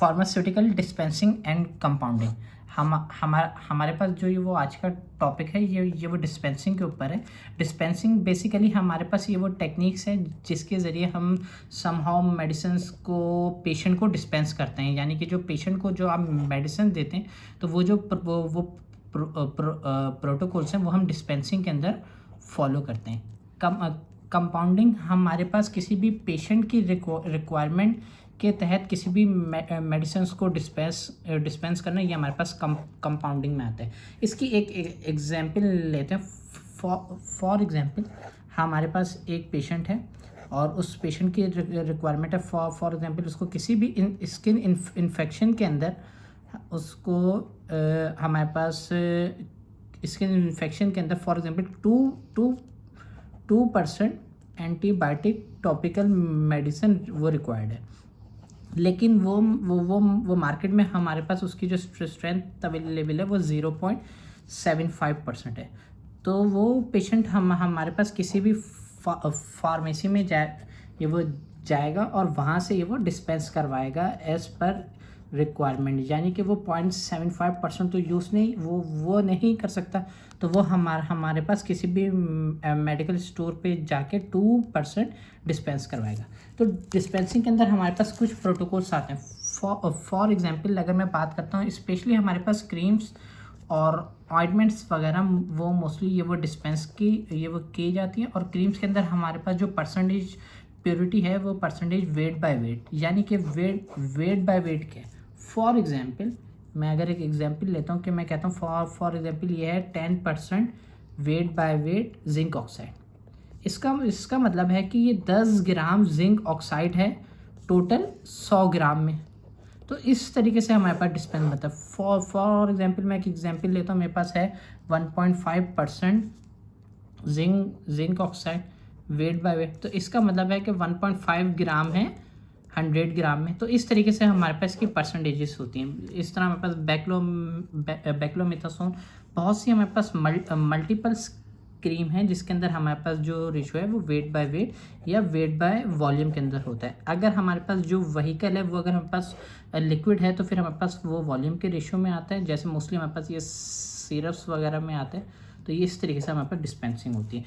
Pharmaceutical dispensing and compounding. हमारे पास जो ये वो आज का टॉपिक है ये वो डिस्पेंसिंग के ऊपर है। डिस्पेंसिंग बेसिकली हमारे पास ये वो टेक्निक्स है जिसके ज़रिए हम समहाउ मेडिसिन्स को पेशेंट को डिस्पेंस करते हैं, यानी कि जो पेशेंट को जो आप मेडिसिन देते हैं तो वो जो प्रोटोकॉल्स हैं वो हम डिस्पेंसिंग के अंदर फॉलो करते हैं। कंपाउंडिंग हमारे पास किसी भी पेशेंट की रिक्वायरमेंट के तहत किसी भी मेडिसिन को डिस्पेंस करना, ये हमारे पास कंपाउंडिंग में आता है। इसकी एक एग्जांपल लेते हैं। फॉर एग्जांपल हमारे पास एक पेशेंट है और उस पेशेंट की रिक्वायरमेंट है फॉर एग्जांपल उसको किसी भी स्किन इन्फेक्शन के अंदर उसको हमारे पास स्किन इन्फेक्शन के अंदर for example 2% antibiotic topical medicine वो रिक्वायर्ड है, लेकिन वो मार्केट में हमारे पास उसकी जो स्ट्रेंथ अवेलेबल है वो 0.75% है। तो वो पेशेंट हमारे पास किसी भी फार्मेसी में जाएगा और वहाँ से ये वो डिस्पेंस करवाएगा एज पर रिक्वायरमेंट, यानी कि वो 0.75% तो यूज़ नहीं वो नहीं कर सकता, तो वो हमारे पास किसी भी मेडिकल स्टोर पे जाके 2% डिस्पेंस करवाएगा। तो डिस्पेंसिंग के अंदर हमारे पास कुछ प्रोटोकॉल्स आते हैं। फॉर एग्जांपल अगर मैं बात करता हूँ, स्पेशली हमारे पास क्रीम्स और ऑइंटमेंट्स वगैरह वो मोस्टली ये वो डिस्पेंस की जाती हैं। और क्रीम्स के अंदर हमारे पास जो परसेंटेज प्योरिटी है वो परसेंटेज वेट बाय वेट, यानी कि वेट बाय वेट के। फॉर एग्जांपल मैं अगर एक एग्जांपल लेता हूँ कि मैं कहता हूँ फॉर एग्जांपल ये है 10% weight by weight zinc oxide. इसका मतलब है कि ये 10 ग्राम जिंक ऑक्साइड है टोटल 100 ग्राम में। तो इस तरीके से हमारे पास डिस्पेंस होता है। फॉर एग्जांपल मैं एक एग्जांपल लेता हूँ, मेरे पास है 1.5% zinc oxide weight by weight, तो इसका मतलब है कि 1.5 ग्राम है 100 ग्राम में। तो इस तरीके से हमारे पास की परसेंटेजेस होती हैं। इस तरह हमारे पास बैक्लोमिथासोन, बहुत सी हमारे पास मल्टीपल क्रीम है जिसके अंदर हमारे पास जो रेशो है वो वेट बाय वेट या वेट बाय वॉल्यूम के अंदर होता है। अगर हमारे पास जो व्हीकल है वो अगर हमारे पास लिक्विड है तो फिर हमारे पास वो वॉल्यूम के रेशो में आता है, जैसे मोस्टली हमारे पास ये सिरप्स वगैरह में आते हैं। तो ये इस तरीके से हमारे पास डिस्पेंसिंग होती है।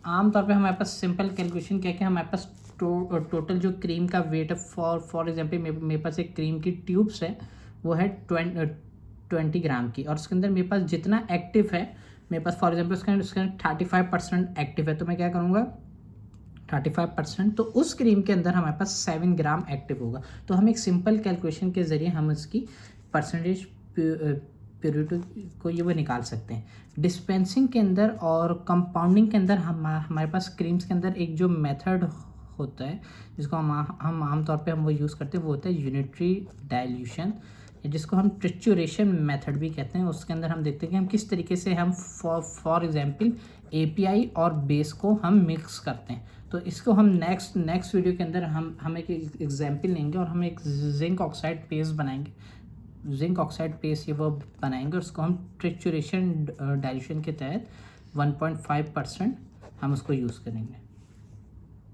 आमतौर पे हमारे पास सिंपल कैलकुलेशन क्या है कि हमारे पास टोटल जो क्रीम का वेट है, फॉर एग्जांपल मेरे पास एक क्रीम की ट्यूब्स है वो है 20 ग्राम की, और उसके अंदर मेरे पास जितना एक्टिव है, मेरे पास फॉर एग्जांपल उसके अंदर 35% एक्टिव है, तो मैं क्या करूँगा 35%, तो उस क्रीम के अंदर हमारे पास 7 ग्राम एक्टिव होगा। तो हम एक सिंपल कैलकुलेशन के ज़रिए हम इसकी परसेंटेज प्योरिटी को ये वो निकाल सकते हैं। डिस्पेंसिंग के अंदर और कंपाउंडिंग के अंदर हमारे पास क्रीम्स के अंदर एक जो मेथड होता है जिसको हम आमतौर पे हम वो यूज़ करते हैं वो होता है यूनिटरी डाइल्यूशन, जिसको हम ट्रिचुरेशन मेथड भी कहते हैं। उसके अंदर हम देखते हैं कि हम किस तरीके से हम फॉर एग्जांपल एपीआई और बेस को हम मिक्स करते हैं। तो इसको हम नेक्स्ट वीडियो के अंदर हम एक एग्जांपल लेंगे और हम एक जिंक ऑक्साइड पेस्ट बनाएंगे, जिंक ऑक्साइड पेस्ट ये वो बनाएंगे, और उसको हम ट्रिचुरेशन डाइल्यूशन के तहत 1.5% हम उसको यूज़ करेंगे।